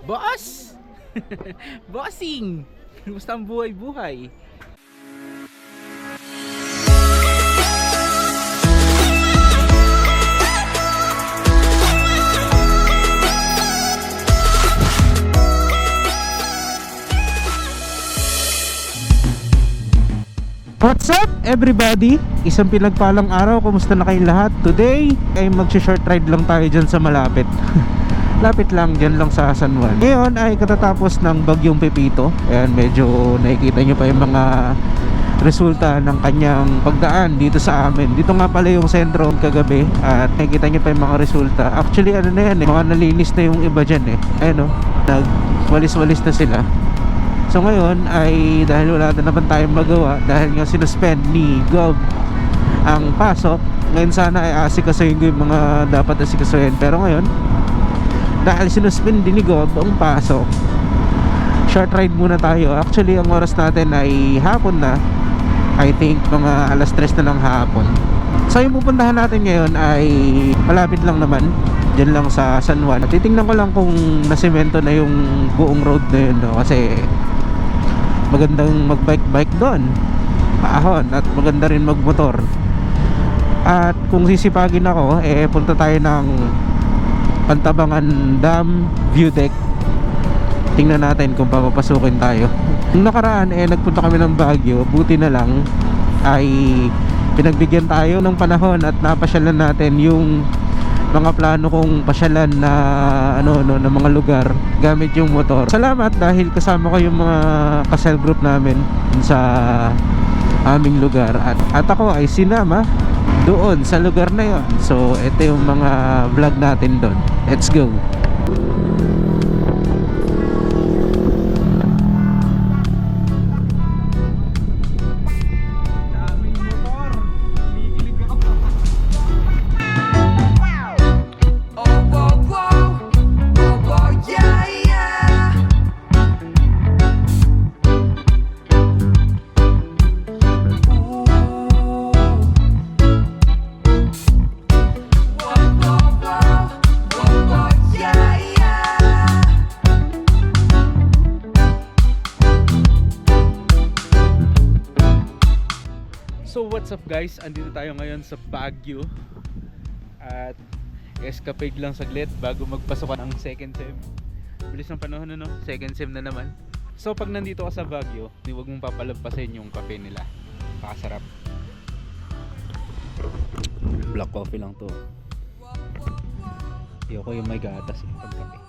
Boss! Bossing! Kumusta ang buhay-buhay? What's up everybody? Isang pinagpalang araw, kumusta na kayong lahat? Today ay mag-short ride lang tayo dyan sa malapit. Lapit lang, dyan lang sa San Juan. Ngayon ay katatapos ng bagyong Pepito. Ayan, medyo nakikita nyo pa yung mga resulta ng kanyang pagdaan dito sa amin. Dito nga pala yung sentro kagabi at nakikita nyo pa yung mga resulta. Actually ano na yan mga nalinis na yung iba dyan Ayan nagwalis-walis na sila. So ngayon ay dahil wala na naman tayong magawa, dahil nga sinuspend ni Gov ang pasok, ngayon sana ay asikasuhin ko yung mga dapat asikasuhin. Pero ngayon dahil sinuspend din ni Gov ang pasok, short ride muna tayo. Actually ang oras natin ay hapon na, I think mga alas 3 na ng hapon. So yung pupuntahan natin ngayon ay malapit lang naman, dyan lang sa San Juan. Titingnan ko lang kung nasemento na yung buong road na yun kasi magandang magbike-bike doon, paahon, at maganda rin magmotor. At kung sisipagin ako, punta tayo ng Pantabangan Dam View Deck. Tingnan natin kung papapasukin tayo. Nung nakaraan nagpunta kami ng Baguio, buti na lang ay pinagbigyan tayo ng panahon at napasyalan natin yung mga plano kong pasyalan na na mga lugar gamit yung motor. Salamat dahil kasama ko yung mga kasel group namin sa aming lugar at ako ay sinama doon sa lugar na yon. So ito yung mga vlog natin doon. Let's go. So what's up guys, andito tayo ngayon sa Baguio at escapade lang saglit bago magpasok ng second sem. Bilis ng panahon second sem na naman. So pag nandito ka sa Baguio, huwag mong papalagpasin yung kape nila, pakasarap. Black coffee lang to. Ayoko yung may gatas pagkape.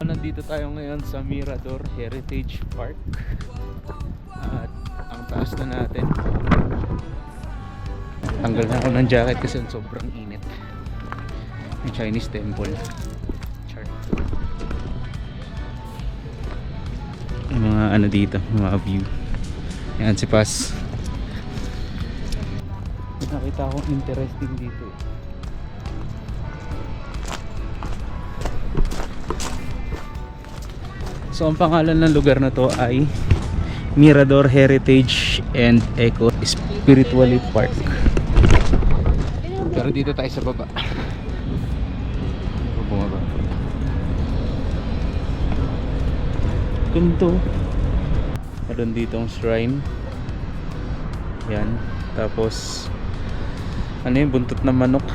Nandito tayo ngayon sa Mirador Heritage Park at ang taas na natin. Tanggal na ako ng jacket kasi sobrang init. May Chinese temple. Chart. Yung mga dito, mga view. Yan si Paz. Nakita akong interesting dito. So ang pangalan ng lugar na to ay Mirador Heritage and Eco Spirituality Park. Pero dito tayo sa baba. Bumaba. Ganito. Meron dito ang shrine. Yan. Tapos yung buntot na manok.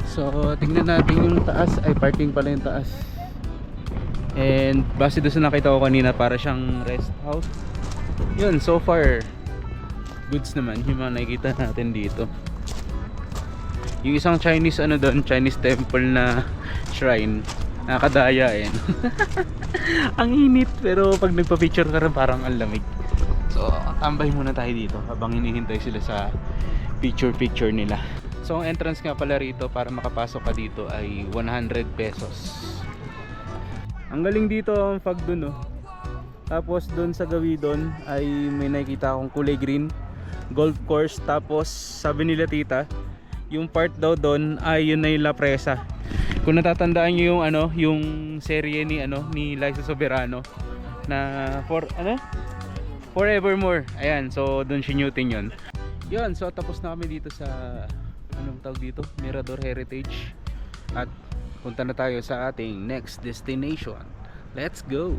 So tingnan natin yung taas. Ay parking pala yung taas. And base doon sa nakita ko kanina, para siyang rest house. Yun, so far goods naman yung mga nakikita natin dito. Yung isang Chinese doon, Chinese temple na shrine, nakadaya ang init, pero pag nagpa-picture ka rin parang ang lamig. So tambay muna tayo dito habang hinihintay sila sa picture nila. So ang entrance nga pala rito para makapasok ka dito ay 100 pesos. Ang galing dito ang fog dun Tapos doon sa gawi doon ay may nakikita akong kulay green, golf course. Tapos sabi nila tita, yung part daw doon ay yun na yung La Presa. Kung natatandaan niyo yung yung serye ni ni Liza Soberano na Forevermore. Ayan, so doon sinutin yun. Yun, so tapos na kami dito sa anong tawag dito? Mirador Heritage. At punta na tayo sa ating next destination. Let's go!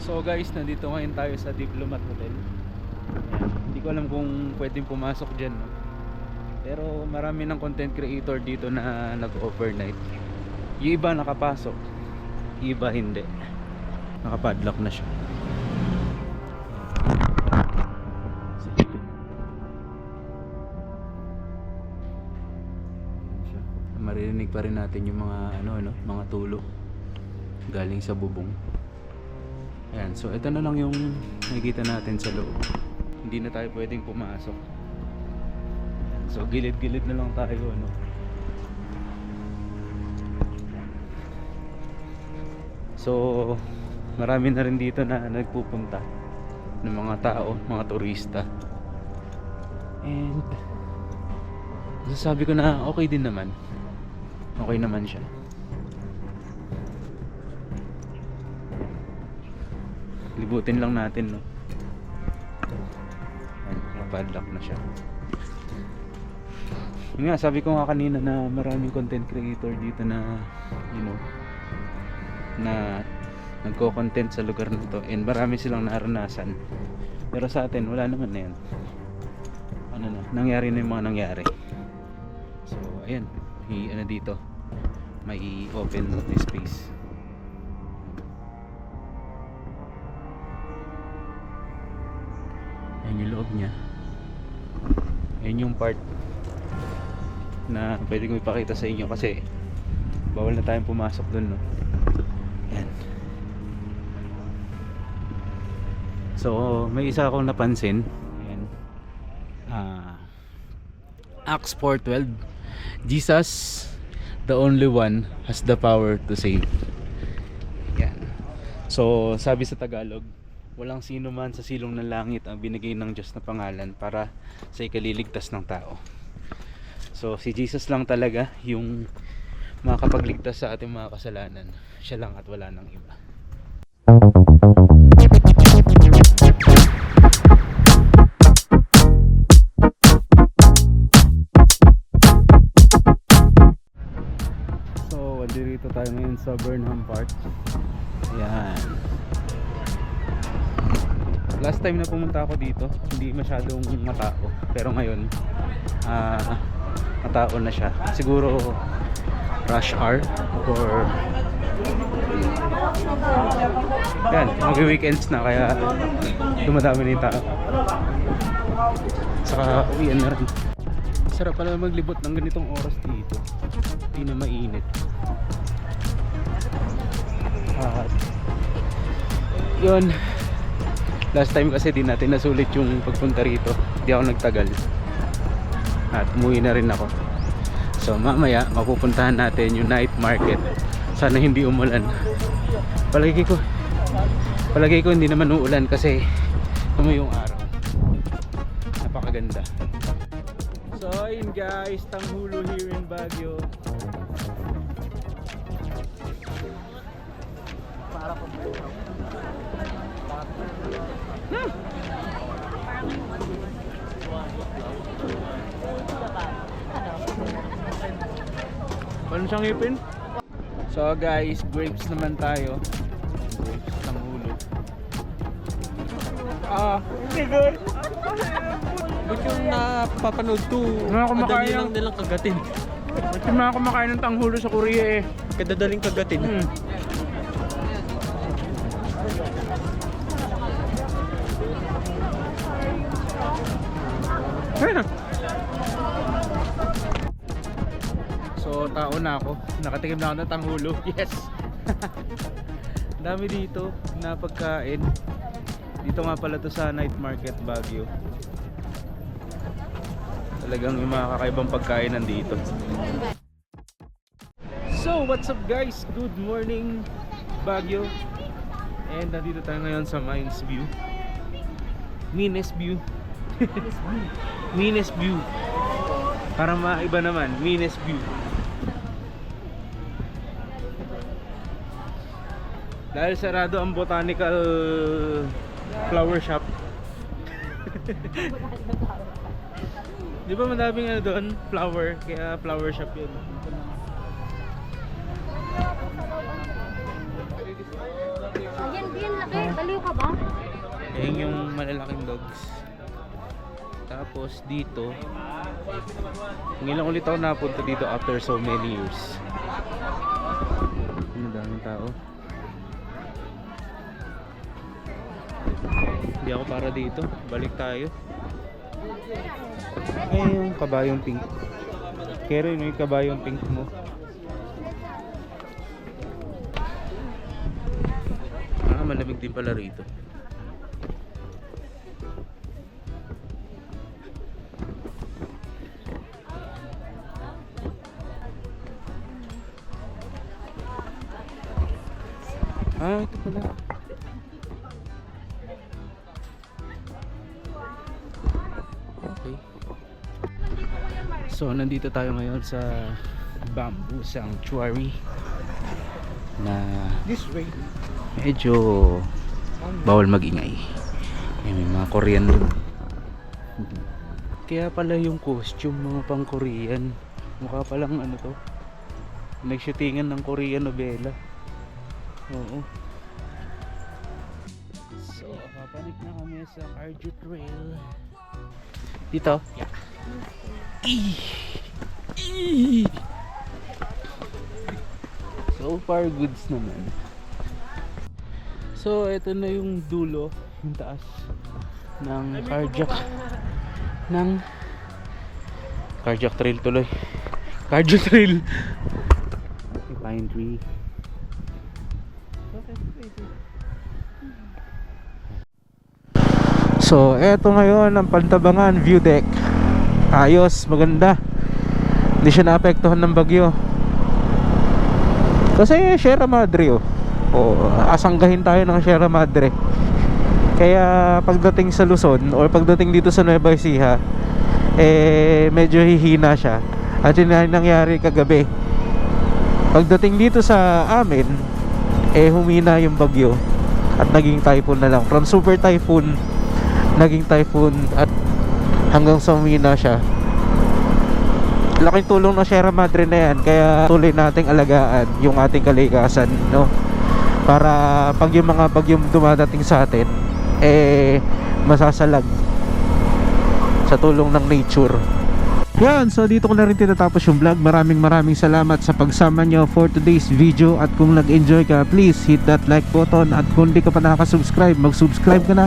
So guys, nandito ngayon tayo sa Diplomat Hotel. Ayan. Hindi ko alam kung pwedeng pumasok dyan, no? Pero marami ng content creator dito na nag-overnight. Yung iba nakapasok, yung iba hindi. Nakapadlock na siya. Maririnig pa rin natin yung mga mga tulo galing sa bubong. Ayan, so ito na lang yung nakikita natin sa loob. Hindi na tayo pwedeng pumasok. Ayan, so gilid-gilid na lang tayo, ano. So marami na rin dito na nagpupunta ng mga tao, mga turista. And sabi ko na okay din naman. Okay naman siya. Libutin lang natin, no. Ayan, nakapadlock na siya. Yun nga, sabi ko nga kanina na maraming content creator dito na na nagko-content sa lugar na to, and marami silang naranasan. Pero sa atin wala naman na yan. Nangyari na yung mga nangyari. So ayan, dito may open space. Ayan yung loob niya. Ayan yung part na pwede ko ipakita sa inyo kasi bawal na tayong pumasok dun, no? Ayan. So may isa akong napansin. Ayan. Acts 4:12, Jesus, the only one, has the power to save. Ayan. So sabi sa Tagalog, walang sino man sa silong ng langit ang binigay ng Diyos na pangalan para sa ikaliligtas ng tao. So si Jesus lang talaga yung makakapagligtas sa ating mga kasalanan. Siya lang at wala nang iba. So dito tayo ngayon sa Burnham Park. Ayan. Last time na pumunta ako dito, hindi masyadong matao. Pero ngayon, matao na siya. Siguro rush hour or yan, mag-weekends na kaya dumadami na yung tao. Saka uwian na rin. Sarap pala maglibot ng ganitong oras dito. Hindi na mainit. Yun, last time kasi di natin nasulit yung pagpunta rito. Di ako nagtagal at umuwi na rin ako. So mamaya mapupuntahan natin yung night market. Sana hindi umulan. Palagi ko hindi naman uulan kasi yung araw. Napakaganda. So ayun guys, Tanghulo here in Baguio. Para po paano siyang ipin? So guys, grapes naman tayo. Grapes Tanghulo. Siguro. Ba't yung napapanood to? Kadali lang nilang kagatin. Ba't yung mga kumakain ng Tanghulo sa Korea eh? Kadadaling kagatin. So tao na ako. Nakatikim na ako ng Tanghulo. Yes. Dami dito na pagkain. Dito nga pala to sa night market Baguio. Talagang yung mga kakaibang pagkain nandito. So what's up guys? Good morning Baguio. And nandito tayo ngayon sa Mines View. Mines View. Mines View. Para maiba naman, Mines View. Dahil sarado ang botanical flower shop. Di ba madaming ano doon? Flower, kaya flower shop yun. Yan, yan, laki. Baliw ka ba? Ayan yung malalaking dogs. Tapos dito, ngayon ulit ako napunta dito after so many years. Ang daming tao. Hindi ako para dito. Balik tayo. Ay, yung kabayong pink. Kero yun yung kabayong pink mo. Malamig din pala rito. Ito pala. Okay. So, nandito tayo ngayon sa Bamboo Sanctuary na This way. medyo bawal magingay. May mga Korean doon. Kaya pala yung costume mga pang Korean. Mukha palang ano to, nagshootingan ng Korean novela. Oo. So, papanik na kami sa Cardio Trail. Dito? Yeah. So far goods naman. So, ito na yung dulo, yung taas ng cardiac trail tuloy. Cardio trail. Okay, pine tree. So, eto ngayon ang Pantabangan view deck. Ayos, maganda. Hindi siya naapektuhan ng bagyo. Kasi Sierra Madre asanggahin tayo ng Sierra Madre. Kaya pagdating sa Luzon or pagdating dito sa Nueva Ecija, medyo hihina siya. At yun na nangyari kagabi. Pagdating dito sa amin, humina yung bagyo at naging typhoon na lang. From super typhoon, naging typhoon at hanggang sa humina siya. Laking tulong ng Sierra Madre na yan. Kaya tuloy nating alagaan yung ating kalikasan, no? Para pag yung mga bagyong dumadating sa atin, masasalag sa tulong ng nature. Yan, so dito ko na rin tinatapos yung vlog. Maraming salamat sa pagsama nyo for today's video. At kung nag-enjoy ka, please hit that like button. At kung di ka pa nakaka-subscribe, mag-subscribe ka na.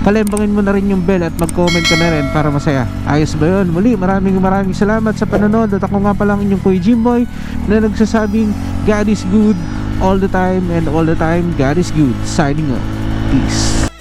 Kalimbangin mo na rin yung bell at mag-comment ka na rin para masaya. Ayos ba yun? Muli, maraming salamat sa panonood. At ako nga palang inyong Kuya Jimboy na nagsasabing God is good all the time, and all the time God is good. Signing off. Peace.